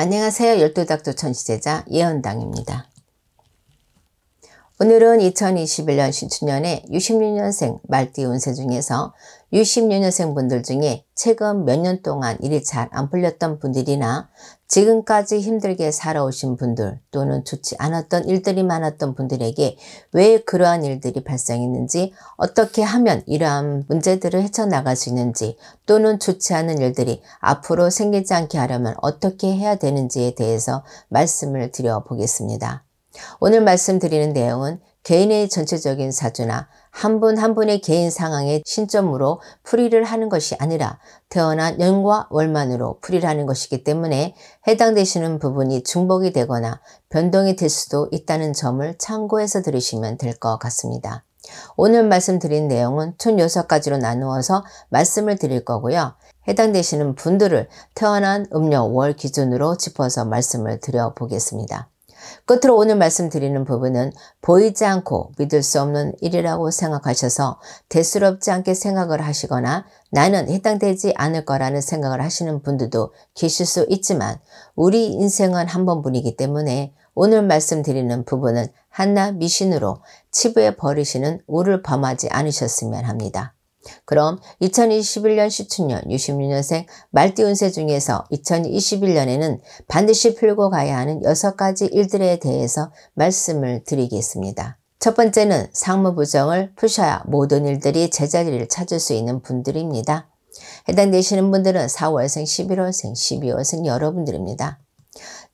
안녕하세요. 열두닥도 천시제자 예언당입니다. 오늘은 2021년 신축년에 66년생 말띠 운세 중에서 66년생 분들 중에 최근 몇 년 동안 일이 잘 안 풀렸던 분들이나 지금까지 힘들게 살아오신 분들 또는 좋지 않았던 일들이 많았던 분들에게 왜 그러한 일들이 발생했는지, 어떻게 하면 이러한 문제들을 헤쳐나갈 수 있는지, 또는 좋지 않은 일들이 앞으로 생기지 않게 하려면 어떻게 해야 되는지에 대해서 말씀을 드려보겠습니다. 오늘 말씀드리는 내용은 개인의 전체적인 사주나 한 분 한 분의 개인 상황의 신점으로 풀이를 하는 것이 아니라 태어난 년과 월만으로 풀이를 하는 것이기 때문에 해당되시는 부분이 중복이 되거나 변동이 될 수도 있다는 점을 참고해서 들으시면 될 것 같습니다. 오늘 말씀드린 내용은 총 6가지로 나누어서 말씀을 드릴 거고요. 해당되시는 분들을 태어난 음력 월 기준으로 짚어서 말씀을 드려보겠습니다. 끝으로 오늘 말씀드리는 부분은 보이지 않고 믿을 수 없는 일이라고 생각하셔서 대수롭지 않게 생각을 하시거나 나는 해당되지 않을 거라는 생각을 하시는 분들도 계실 수 있지만, 우리 인생은 한 번뿐이기 때문에 오늘 말씀드리는 부분은 한낱 미신으로 치부해 버리시는 우를 범하지 않으셨으면 합니다. 그럼 2021년 신축년 66년생 말띠 운세 중에서 2021년에는 반드시 풀고 가야 하는 6가지 일들에 대해서 말씀을 드리겠습니다. 첫 번째는 상무부정을 푸셔야 모든 일들이 제자리를 찾을 수 있는 분들입니다. 해당되시는 분들은 4월생, 11월생, 12월생 여러분들입니다.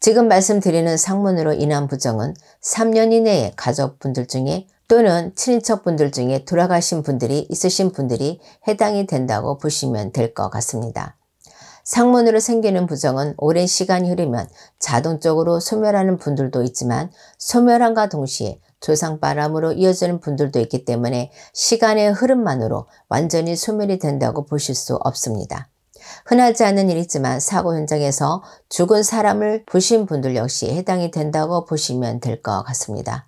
지금 말씀드리는 상문으로 인한 부정은 3년 이내에 가족분들 중에 또는 친인척분들 중에 돌아가신 분들이 있으신 분들이 해당이 된다고 보시면 될 것 같습니다. 상문으로 생기는 부정은 오랜 시간이 흐르면 자동적으로 소멸하는 분들도 있지만, 소멸함과 동시에 조상바람으로 이어지는 분들도 있기 때문에 시간의 흐름만으로 완전히 소멸이 된다고 보실 수 없습니다. 흔하지 않은 일이지만 사고 현장에서 죽은 사람을 보신 분들 역시 해당이 된다고 보시면 될 것 같습니다.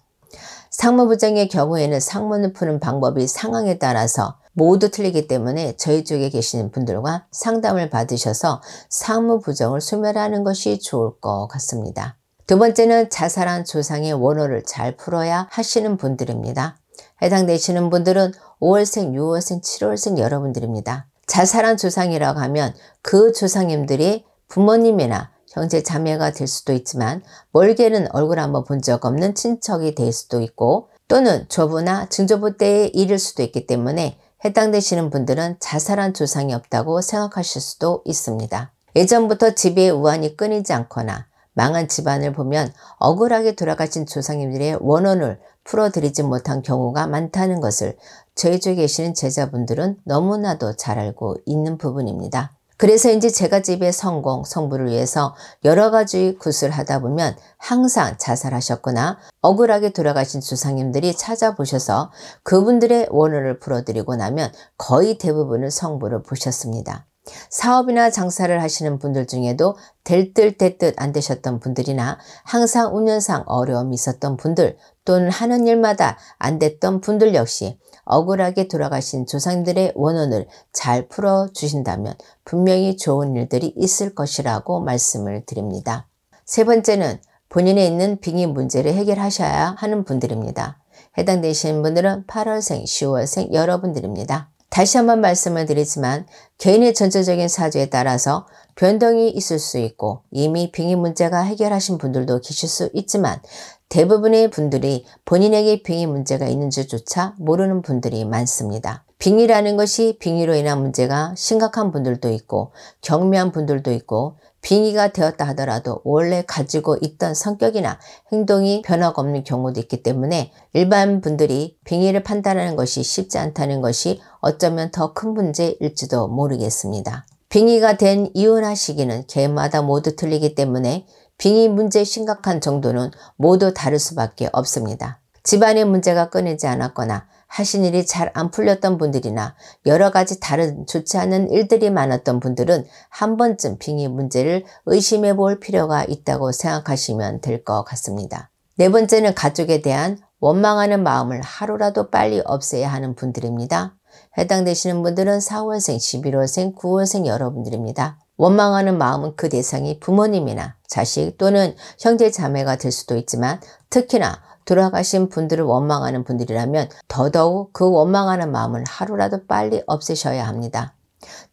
상무부정의 경우에는 상문을 푸는 방법이 상황에 따라서 모두 틀리기 때문에 저희 쪽에 계시는 분들과 상담을 받으셔서 상무부정을 소멸하는 것이 좋을 것 같습니다. 두 번째는 자살한 조상의 원호를 잘 풀어야 하시는 분들입니다. 해당되시는 분들은 5월생, 6월생, 7월생 여러분들입니다. 자살한 조상이라고 하면 그 조상님들이 부모님이나 형제 자매가 될 수도 있지만, 멀게는 얼굴 한번 본 적 없는 친척이 될 수도 있고, 또는 조부나 증조부 때의 일일 수도 있기 때문에 해당되시는 분들은 자살한 조상이 없다고 생각하실 수도 있습니다. 예전부터 집에 우환이 끊이지 않거나 망한 집안을 보면 억울하게 돌아가신 조상님들의 원혼을 풀어드리지 못한 경우가 많다는 것을 저희 쪽에 계시는 제자분들은 너무나도 잘 알고 있는 부분입니다. 그래서인지 제가 집의 성공, 성부를 위해서 여러 가지 굿을 하다 보면 항상 자살하셨거나 억울하게 돌아가신 조상님들이 찾아보셔서 그분들의 원혼을 풀어드리고 나면 거의 대부분은 성부를 보셨습니다. 사업이나 장사를 하시는 분들 중에도 될 듯 될 듯 안 되셨던 분들이나 항상 운연상 어려움이 있었던 분들, 또는 하는 일마다 안 됐던 분들 역시 억울하게 돌아가신 조상들의 원혼을 잘 풀어주신다면 분명히 좋은 일들이 있을 것이라고 말씀을 드립니다. 세 번째는 본인에 있는 빙의 문제를 해결하셔야 하는 분들입니다. 해당되시는 분들은 8월생, 10월생 여러분들입니다. 다시 한번 말씀을 드리지만 개인의 전체적인 사주에 따라서 변동이 있을 수 있고 이미 빙의 문제가 해결하신 분들도 계실 수 있지만, 대부분의 분들이 본인에게 빙의 문제가 있는지조차 모르는 분들이 많습니다. 빙의라는 것이 빙의로 인한 문제가 심각한 분들도 있고 경미한 분들도 있고, 빙의가 되었다 하더라도 원래 가지고 있던 성격이나 행동이 변화가 없는 경우도 있기 때문에 일반 분들이 빙의를 판단하는 것이 쉽지 않다는 것이 어쩌면 더 큰 문제일지도 모르겠습니다. 빙의가 된 이유나 시기는 개인마다 모두 틀리기 때문에 빙의 문제의 심각한 정도는 모두 다를 수밖에 없습니다. 집안의 문제가 끊이지 않았거나 하신 일이 잘 안 풀렸던 분들이나 여러 가지 다른 좋지 않은 일들이 많았던 분들은 한 번쯤 빙의 문제를 의심해 볼 필요가 있다고 생각하시면 될 것 같습니다. 네 번째는 가족에 대한 원망하는 마음을 하루라도 빨리 없애야 하는 분들입니다. 해당되시는 분들은 4월생, 11월생, 9월생 여러분들입니다. 원망하는 마음은 그 대상이 부모님이나 자식 또는 형제 자매가 될 수도 있지만 특히나 돌아가신 분들을 원망하는 분들이라면 더더욱 그 원망하는 마음을 하루라도 빨리 없애셔야 합니다.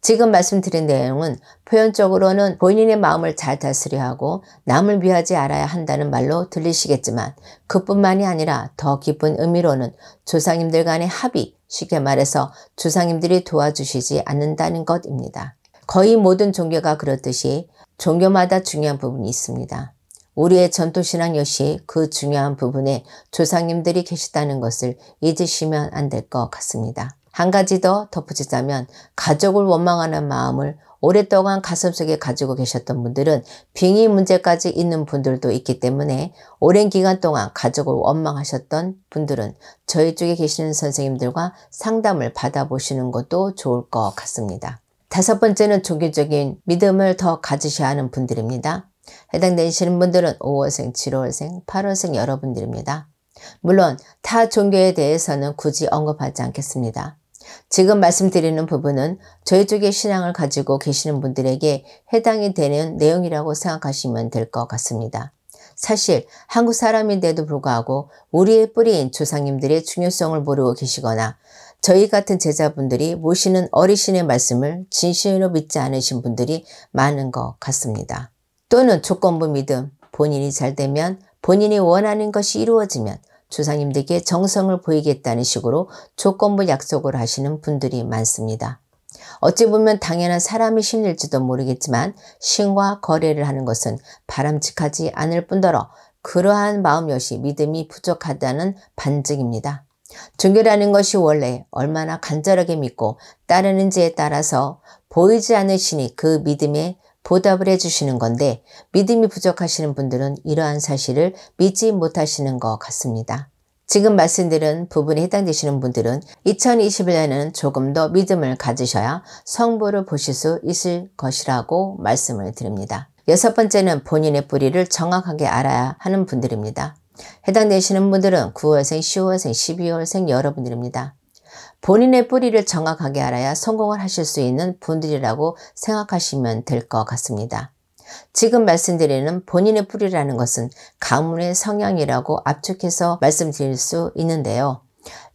지금 말씀드린 내용은 표현적으로는 본인의 마음을 잘 다스려 하고 남을 위하지 않아야 한다는 말로 들리시겠지만 그뿐만이 아니라 더 깊은 의미로는 조상님들 간의 합의, 쉽게 말해서 조상님들이 도와주시지 않는다는 것입니다. 거의 모든 종교가 그렇듯이 종교마다 중요한 부분이 있습니다. 우리의 전통신앙 역시 그 중요한 부분에 조상님들이 계시다는 것을 잊으시면 안 될 것 같습니다. 한 가지 더 덧붙이자면 가족을 원망하는 마음을 오랫동안 가슴속에 가지고 계셨던 분들은 빙의 문제까지 있는 분들도 있기 때문에 오랜 기간 동안 가족을 원망하셨던 분들은 저희 쪽에 계시는 선생님들과 상담을 받아보시는 것도 좋을 것 같습니다. 다섯 번째는 종교적인 믿음을 더 가지셔야 하는 분들입니다. 해당되시는 분들은 5월생, 7월생, 8월생 여러분들입니다. 물론 타 종교에 대해서는 굳이 언급하지 않겠습니다. 지금 말씀드리는 부분은 저희 쪽의 신앙을 가지고 계시는 분들에게 해당이 되는 내용이라고 생각하시면 될 것 같습니다. 사실 한국 사람인데도 불구하고 우리의 뿌리인 조상님들의 중요성을 모르고 계시거나 저희 같은 제자분들이 모시는 어르신의 말씀을 진심으로 믿지 않으신 분들이 많은 것 같습니다. 또는 조건부 믿음, 본인이 잘 되면 본인이 원하는 것이 이루어지면 조상님들께 정성을 보이겠다는 식으로 조건부 약속을 하시는 분들이 많습니다. 어찌 보면 당연한 사람이 심릴지도 모르겠지만 신과 거래를 하는 것은 바람직하지 않을 뿐더러 그러한 마음 역시 믿음이 부족하다는 반증입니다. 종교라는 것이 원래 얼마나 간절하게 믿고 따르는지에 따라서 보이지 않는 신이 그 믿음에 보답을 해주시는 건데 믿음이 부족하시는 분들은 이러한 사실을 믿지 못하시는 것 같습니다. 지금 말씀드린 부분에 해당되시는 분들은 2021년에는 조금 더 믿음을 가지셔야 성부를 보실 수 있을 것이라고 말씀을 드립니다. 여섯 번째는 본인의 뿌리를 정확하게 알아야 하는 분들입니다. 해당되시는 분들은 9월생, 10월생, 12월생 여러분들입니다. 본인의 뿌리를 정확하게 알아야 성공을 하실 수 있는 분들이라고 생각하시면 될 것 같습니다. 지금 말씀드리는 본인의 뿌리라는 것은 가문의 성향이라고 압축해서 말씀드릴 수 있는데요.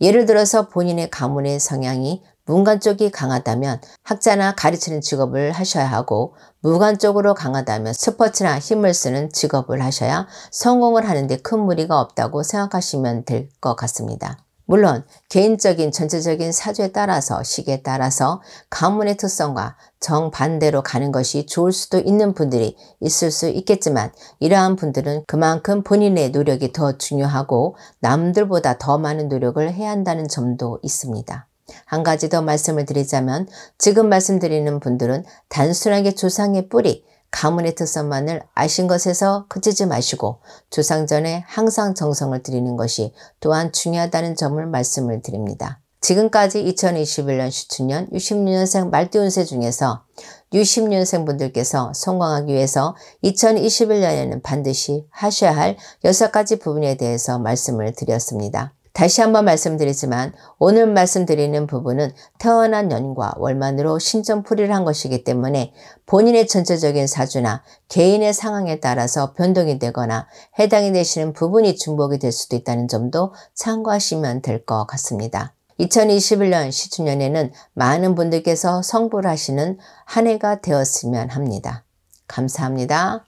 예를 들어서 본인의 가문의 성향이 문관 쪽이 강하다면 학자나 가르치는 직업을 하셔야 하고 무관 쪽으로 강하다면 스포츠나 힘을 쓰는 직업을 하셔야 성공을 하는데 큰 무리가 없다고 생각하시면 될 것 같습니다. 물론 개인적인 전체적인 사주에 따라서 시기에 따라서 가문의 특성과 정반대로 가는 것이 좋을 수도 있는 분들이 있을 수 있겠지만 이러한 분들은 그만큼 본인의 노력이 더 중요하고 남들보다 더 많은 노력을 해야 한다는 점도 있습니다. 한 가지 더 말씀을 드리자면 지금 말씀드리는 분들은 단순하게 조상의 뿌리, 가문의 특성만을 아신 것에서 그치지 마시고 조상전에 항상 정성을 들이는 것이 또한 중요하다는 점을 말씀을 드립니다. 지금까지 2021년 신축년 66년생 말띠운세 중에서 60년생 분들께서 성공하기 위해서 2021년에는 반드시 하셔야 할 6가지 부분에 대해서 말씀을 드렸습니다. 다시 한번 말씀드리지만 오늘 말씀드리는 부분은 태어난 년과 월만으로 신점풀이를 한 것이기 때문에 본인의 전체적인 사주나 개인의 상황에 따라서 변동이 되거나 해당이 되시는 부분이 중복이 될 수도 있다는 점도 참고하시면 될 것 같습니다. 2021년 시축년에는 많은 분들께서 성불하시는 한 해가 되었으면 합니다. 감사합니다.